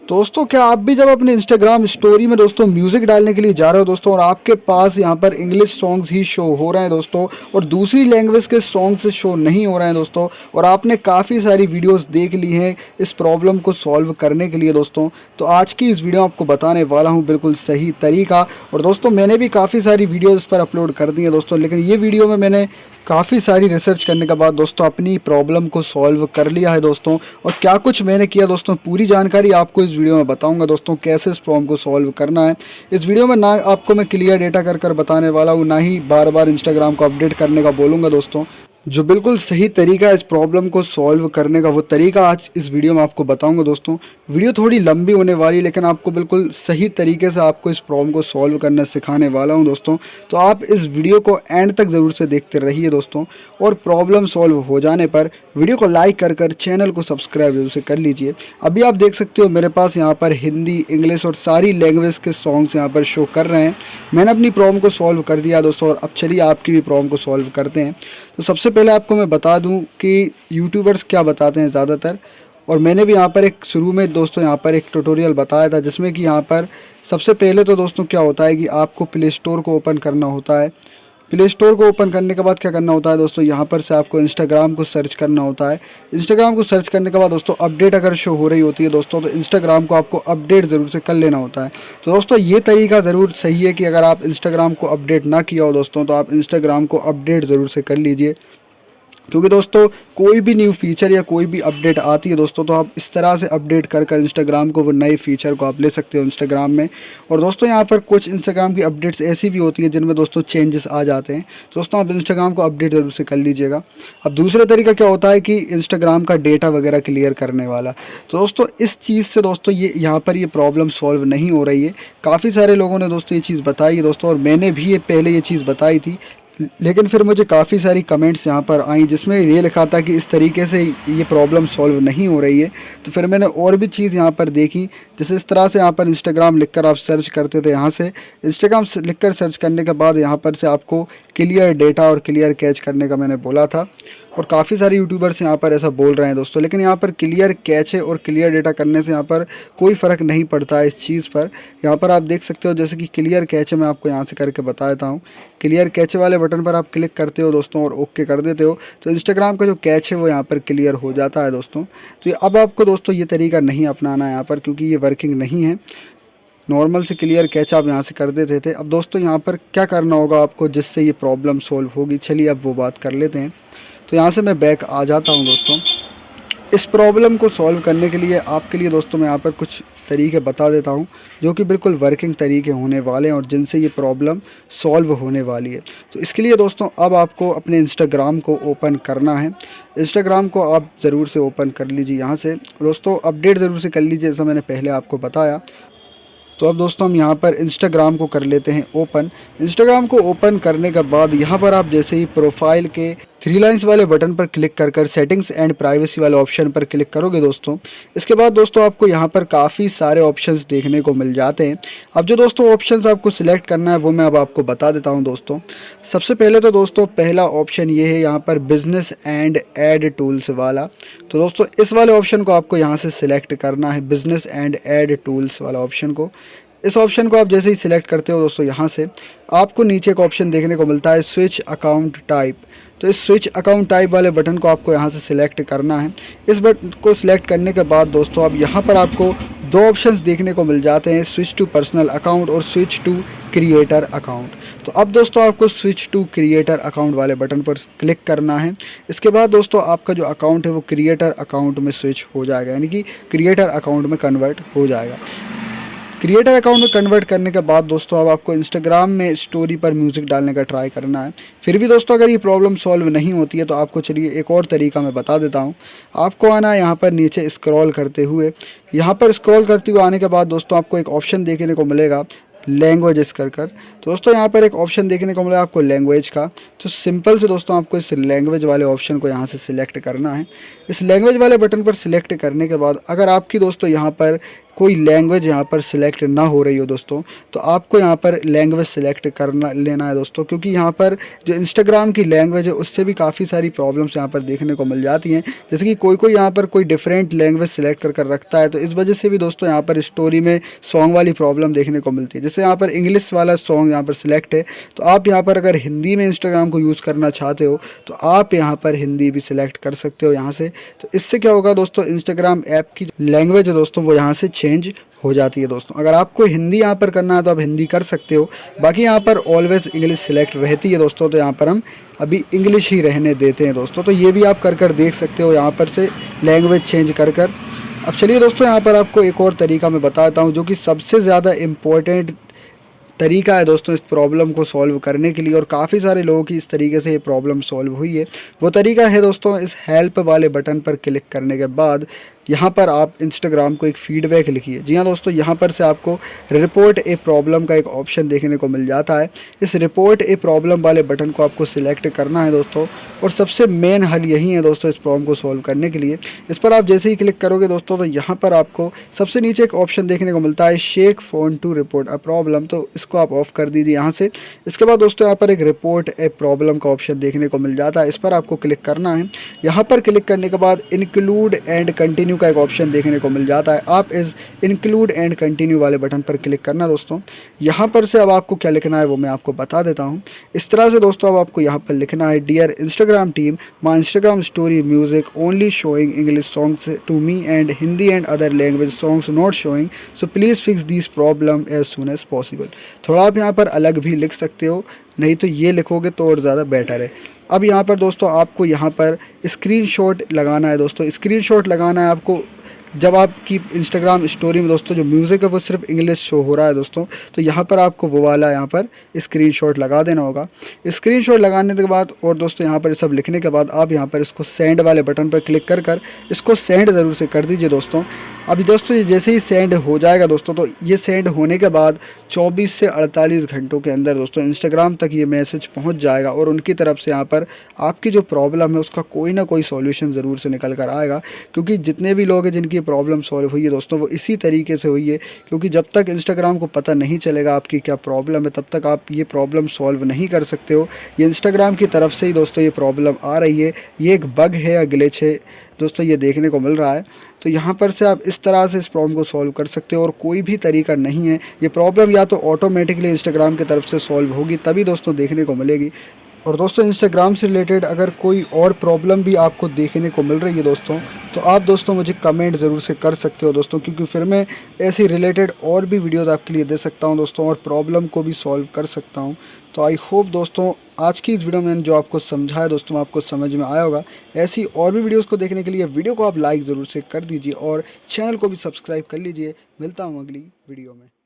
दोस्तों क्या आप भी जब अपने इंस्टाग्राम स्टोरी में दोस्तों म्यूज़िक डालने के लिए जा रहे हो दोस्तों और आपके पास यहाँ पर इंग्लिश सॉन्ग्स ही शो हो रहे हैं दोस्तों और दूसरी लैंग्वेज के सॉन्ग्स शो नहीं हो रहे हैं दोस्तों, और आपने काफ़ी सारी वीडियोस देख ली हैं इस प्रॉब्लम को सॉल्व करने के लिए दोस्तों, तो आज की इस वीडियो में आपको बताने वाला हूँ बिल्कुल सही तरीका। और दोस्तों मैंने भी काफ़ी सारी वीडियोज़ इस पर अपलोड कर दी हैं दोस्तों, लेकिन ये वीडियो में मैंने काफ़ी सारी रिसर्च करने के बाद दोस्तों अपनी प्रॉब्लम को सॉल्व कर लिया है दोस्तों। और क्या कुछ मैंने किया दोस्तों, पूरी जानकारी आपको इस वीडियो में बताऊंगा दोस्तों कैसे इस प्रॉब्लम को सॉल्व करना है। इस वीडियो में ना आपको मैं क्लियर डेटा कर बताने वाला हूँ, ना ही बार बार इंस्टाग्राम को अपडेट करने का बोलूँगा दोस्तों। जो बिल्कुल सही तरीका है इस प्रॉब्लम को सॉल्व करने का, वो तरीका आज इस वीडियो में आपको बताऊंगा दोस्तों। वीडियो थोड़ी लंबी होने वाली है, लेकिन आपको बिल्कुल सही तरीके से आपको इस प्रॉब्लम को सॉल्व करना सिखाने वाला हूं दोस्तों। तो आप इस वीडियो को एंड तक ज़रूर से देखते रहिए दोस्तों, और प्रॉब्लम सॉल्व हो जाने पर वीडियो को लाइक कर चैनल को सब्सक्राइब जरूर से कर लीजिए। अभी आप देख सकते हो मेरे पास यहाँ पर हिंदी, इंग्लिश और सारी लैंग्वेज के सॉन्ग्स यहाँ पर शो कर रहे हैं। मैंने अपनी प्रॉब्लम को सॉल्व कर दिया दोस्तों, और अब चलिए आपकी भी प्रॉब्लम को सॉल्व करते हैं। तो सबसे पहले आपको मैं बता दूं कि यूट्यूबर्स क्या बताते हैं ज़्यादातर, और मैंने भी यहाँ पर एक शुरू में दोस्तों यहाँ पर एक ट्यूटोरियल बताया था, जिसमें कि यहाँ पर सबसे पहले तो दोस्तों क्या होता है कि आपको प्ले स्टोर को ओपन करना होता है। प्ले स्टोर को ओपन करने के बाद क्या करना होता है दोस्तों, यहाँ पर से आपको इंस्टाग्राम को सर्च करना होता है। इंस्टाग्राम को सर्च करने के बाद दोस्तों अपडेट अगर शो हो रही होती है दोस्तों, तो इंस्टाग्राम को आपको अपडेट ज़रूर से कर लेना होता है। तो दोस्तों ये तरीका ज़रूर सही है कि अगर आप इंस्टाग्राम को अपडेट ना किया हो दोस्तों, तो आप इंस्टाग्राम को अपडेट ज़रूर से कर लीजिए, क्योंकि दोस्तों कोई भी न्यू फीचर या कोई भी अपडेट आती है दोस्तों, तो आप इस तरह से अपडेट कर इंस्टाग्राम को वो नए फीचर को आप ले सकते हो इंस्टाग्राम में। और दोस्तों यहाँ पर कुछ इंस्टाग्राम की अपडेट्स ऐसी भी होती है जिनमें दोस्तों चेंजेस आ जाते हैं, तो दोस्तों आप इंस्टाग्राम को अपडेट ज़रूर से कर लीजिएगा। अब दूसरा तरीका क्या होता है कि इंस्टाग्राम का डेटा वगैरह क्लियर करने वाला। तो दोस्तों इस चीज़ से दोस्तों ये यहाँ पर ये प्रॉब्लम सॉल्व नहीं हो रही है। काफ़ी सारे लोगों ने दोस्तों ये चीज़ बताई है दोस्तों, और मैंने भी ये पहले ये चीज़ बताई थी, लेकिन फिर मुझे काफ़ी सारी कमेंट्स यहाँ पर आई जिसमें ये लिखा था कि इस तरीके से ये प्रॉब्लम सॉल्व नहीं हो रही है। तो फिर मैंने और भी चीज़ यहाँ पर देखी, जैसे इस तरह से यहाँ पर इंस्टाग्राम लिखकर आप सर्च करते थे, यहाँ से इंस्टाग्राम लिखकर सर्च करने के बाद यहाँ पर से आपको क्लियर डेटा और क्लियर कैच करने का मैंने बोला था, और काफ़ी सारे यूट्यूबर्स यहाँ पर ऐसा बोल रहे हैं दोस्तों। लेकिन यहाँ पर क्लियर कैच है और क्लियर डेटा करने से यहाँ पर कोई फ़र्क नहीं पड़ता है इस चीज़ पर। यहाँ पर आप देख सकते हो जैसे कि क्लियर कैच है, मैं आपको यहाँ से करके बता देता हूँ। क्लियर कैच वाले बटन पर आप क्लिक करते हो दोस्तों और ओके कर देते हो, तो इंस्टाग्राम का जो कैच है वो यहाँ पर क्लियर हो जाता है दोस्तों। तो अब आपको दोस्तों ये तरीका नहीं अपनाना है यहाँ पर, क्योंकि ये वर्किंग नहीं है। नॉर्मल से क्लियर कैच आप यहाँ से कर देते थे। अब दोस्तों यहाँ पर क्या करना होगा आपको जिससे ये प्रॉब्लम सॉल्व होगी, चलिए अब वो बात कर लेते हैं। तो यहाँ से मैं बैक आ जाता हूँ दोस्तों। इस प्रॉब्लम को सॉल्व करने के लिए आपके लिए दोस्तों मैं यहाँ पर कुछ तरीके बता देता हूँ, जो कि बिल्कुल वर्किंग तरीके होने वाले हैं और जिनसे ये प्रॉब्लम सॉल्व होने वाली है। तो इसके लिए दोस्तों अब आपको अपने इंस्टाग्राम को ओपन करना है। इंस्टाग्राम को आप ज़रूर से ओपन कर लीजिए यहाँ से दोस्तों, अपडेट ज़रूर से कर लीजिए जैसा मैंने पहले आपको बताया। तो अब दोस्तों हम यहाँ पर इंस्टाग्राम को कर लेते हैं ओपन। इंस्टाग्राम को ओपन करने के बाद यहाँ पर आप जैसे ही प्रोफाइल के 3 लाइन्स वाले बटन पर क्लिक कर सेटिंग्स एंड प्राइवेसी वाले ऑप्शन पर क्लिक करोगे दोस्तों, इसके बाद दोस्तों आपको यहाँ पर काफ़ी सारे ऑप्शंस देखने को मिल जाते हैं। अब जो दोस्तों ऑप्शंस आपको सिलेक्ट करना है वो मैं अब आपको बता देता हूँ दोस्तों। सबसे पहले तो दोस्तों पहला ऑप्शन ये है यहाँ पर बिजनेस एंड एड टूल्स वाला। तो दोस्तों इस वाले ऑप्शन को आपको यहाँ से सिलेक्ट करना है, बिजनेस एंड एड टूल्स वाला ऑप्शन को। इस ऑप्शन को आप जैसे ही सिलेक्ट करते हो दोस्तों, यहाँ से आपको नीचे एक ऑप्शन देखने को मिलता है स्विच अकाउंट टाइप। तो इस स्विच अकाउंट टाइप वाले बटन को आपको यहाँ से सिलेक्ट करना है। इस बटन को सिलेक्ट करने के बाद दोस्तों अब यहाँ पर आपको 2 ऑप्शंस देखने को मिल जाते हैं, स्विच टू पर्सनल अकाउंट और स्विच टू क्रिएटर अकाउंट। तो अब दोस्तों आपको स्विच टू क्रिएटर अकाउंट वाले बटन पर क्लिक करना है। इसके बाद दोस्तों आपका जो अकाउंट है वो क्रिएटर अकाउंट में स्विच हो जाएगा, यानी कि क्रिएटर अकाउंट में कन्वर्ट हो जाएगा। क्रिएटर अकाउंट में कन्वर्ट करने के बाद दोस्तों अब आपको इंस्टाग्राम में स्टोरी पर म्यूज़िक डालने का ट्राई करना है। फिर भी दोस्तों अगर ये प्रॉब्लम सॉल्व नहीं होती है तो आपको चलिए एक और तरीका मैं बता देता हूँ। आपको आना है यहाँ पर नीचे स्क्रॉल करते हुए, यहाँ पर स्क्रॉल करते हुए आने के बाद दोस्तों आपको एक ऑप्शन देखने को मिलेगा लैंग्वेजेस कर। तो दोस्तों यहाँ पर एक ऑप्शन देखने को मिला आपको लैंग्वेज का। तो सिंपल से दोस्तों आपको इस लैंग्वेज वाले ऑप्शन को यहाँ से सिलेक्ट करना है। इस लैंग्वेज वाले बटन पर सिलेक्ट करने के बाद अगर आपकी दोस्तों यहाँ पर कोई लैंग्वेज यहाँ पर सिलेक्ट ना हो रही हो दोस्तों, तो आपको यहाँ पर लैंग्वेज सिलेक्ट करना लेना है दोस्तों, क्योंकि यहाँ पर जो इंस्टाग्राम की लैंग्वेज है उससे भी काफ़ी सारी प्रॉब्लम्स यहाँ पर देखने को मिल जाती हैं। जैसे कि कोई यहाँ पर कोई डिफरेंट लैंग्वेज सिलेक्ट कर रखता है, तो इस वजह से भी दोस्तों यहाँ पर स्टोरी में सॉन्ग वाली प्रॉब्लम देखने को मिलती है। जैसे यहाँ पर इंग्लिश वाला सॉन्ग यहाँ पर सिलेक्ट है, तो आप यहाँ पर अगर हिंदी में इंस्टाग्राम को यूज़ करना चाहते हो तो आप यहाँ पर हिंदी भी सिलेक्ट कर सकते हो यहाँ से। तो इससे क्या होगा दोस्तों, इंस्टाग्राम ऐप की लैंग्वेज है दोस्तों वो यहाँ से चेंज हो जाती है दोस्तों। अगर आपको हिंदी यहाँ पर करना है तो आप हिंदी कर सकते हो, बाकी यहाँ पर ऑलवेज इंग्लिश सिलेक्ट रहती है दोस्तों, तो यहाँ पर हम अभी इंग्लिश ही रहने देते हैं दोस्तों। तो ये भी आप कर देख सकते हो यहाँ पर से लैंग्वेज चेंज कर। अब चलिए दोस्तों, यहाँ पर आपको एक और तरीका मैं बताता हूँ जो कि सबसे ज़्यादा इम्पोर्टेंट तरीका है दोस्तों इस प्रॉब्लम को सॉल्व करने के लिए, और काफ़ी सारे लोगों की इस तरीके से ये प्रॉब्लम सॉल्व हुई है। वो तरीका है दोस्तों, इस हेल्प वाले बटन पर क्लिक करने के बाद यहाँ पर आप इंस्टाग्राम को एक फीडबैक लिखिए। जी हाँ दोस्तों, यहाँ पर से आपको रिपोर्ट ए प्रॉब्लम का एक ऑप्शन देखने को मिल जाता है। इस रिपोर्ट ए प्रॉब्लम वाले बटन को आपको सिलेक्ट करना है दोस्तों, और सबसे मेन हल यही है दोस्तों इस प्रॉब्लम को सॉल्व करने के लिए। इस पर आप जैसे ही क्लिक करोगे दोस्तों, तो यहाँ पर आपको सबसे नीचे एक ऑप्शन देखने को मिलता है shake phone to report a problem, तो इसको आप ऑफ कर दीजिए यहाँ से। इसके बाद दोस्तों यहाँ पर एक रिपोर्ट ए प्रॉब्लम का ऑप्शन देखने को मिल जाता है, इस पर आपको क्लिक करना है। यहाँ पर क्लिक करने के बाद इंक्लूड एंड कंटिन्यू का एक ऑप्शन देखने को मिल जाता है। आप इस इंक्लूड एंड कंटिन्यू वाले बटन पर क्लिक करना दोस्तों। यहाँ पर से अब आपको क्या लिखना है वो मैं आपको बता देता हूँ। इस तरह से दोस्तों अब आपको यहाँ पर लिखना है dear Instagram team, my Instagram story music only showing English songs to me and Hindi and other language songs not showing, so please fix this problem as soon as possible. थोड़ा आप यहाँ पर अलग भी लिख सकते हो, नहीं तो ये लिखोगे तो और ज़्यादा बेटर है। अब यहाँ पर दोस्तों आपको यहाँ पर स्क्रीनशॉट लगाना है दोस्तों। स्क्रीनशॉट लगाना है आपको जब आपकी इंस्टाग्राम स्टोरी में दोस्तों जो म्यूज़िक है वो सिर्फ इंग्लिश शो हो रहा है दोस्तों, तो यहाँ पर आपको वो वाला यहाँ पर स्क्रीनशॉट लगा देना होगा। स्क्रीनशॉट लगाने के बाद और दोस्तों यहाँ पर सब लिखने के बाद आप यहाँ पर इसको सेंड वाले बटन पर क्लिक कर इसको सेंड ज़रूर से कर दीजिए दोस्तों। अभी दोस्तों ये जैसे ही सेंड हो जाएगा दोस्तों, तो ये सेंड होने के बाद 24 से 48 घंटों के अंदर दोस्तों इंस्टाग्राम तक ये मैसेज पहुंच जाएगा, और उनकी तरफ से यहाँ पर आपकी जो प्रॉब्लम है उसका कोई ना कोई सॉल्यूशन ज़रूर से निकल कर आएगा। क्योंकि जितने भी लोग हैं जिनकी प्रॉब्लम सॉल्व हुई है दोस्तों वो इसी तरीके से हुई है, क्योंकि जब तक इंस्टाग्राम को पता नहीं चलेगा आपकी क्या प्रॉब्लम है तब तक आप ये प्रॉब्लम सॉल्व नहीं कर सकते हो। ये इंस्टाग्राम की तरफ से ही दोस्तों ये प्रॉब्लम आ रही है, ये एक बग है या ग्लिच है दोस्तों, ये देखने को मिल रहा है। तो यहाँ पर से आप इस तरह से इस प्रॉब्लम को सॉल्व कर सकते हो, और कोई भी तरीका नहीं है। ये प्रॉब्लम या तो ऑटोमेटिकली इंस्टाग्राम की तरफ से सॉल्व होगी तभी दोस्तों देखने को मिलेगी। और दोस्तों इंस्टाग्राम से रिलेटेड अगर कोई और प्रॉब्लम भी आपको देखने को मिल रही है दोस्तों, तो आप दोस्तों मुझे कमेंट ज़रूर से कर सकते हो दोस्तों, क्योंकि फिर मैं ऐसी रिलेटेड और भी वीडियोस आपके लिए दे सकता हूं दोस्तों, और प्रॉब्लम को भी सॉल्व कर सकता हूं। तो आई होप दोस्तों आज की इस वीडियो में जो आपको समझाया दोस्तों आपको समझ में आया होगा। ऐसी और भी वीडियोस को देखने के लिए वीडियो को आप लाइक ज़रूर से कर दीजिए और चैनल को भी सब्सक्राइब कर लीजिए। मिलता हूँ अगली वीडियो में।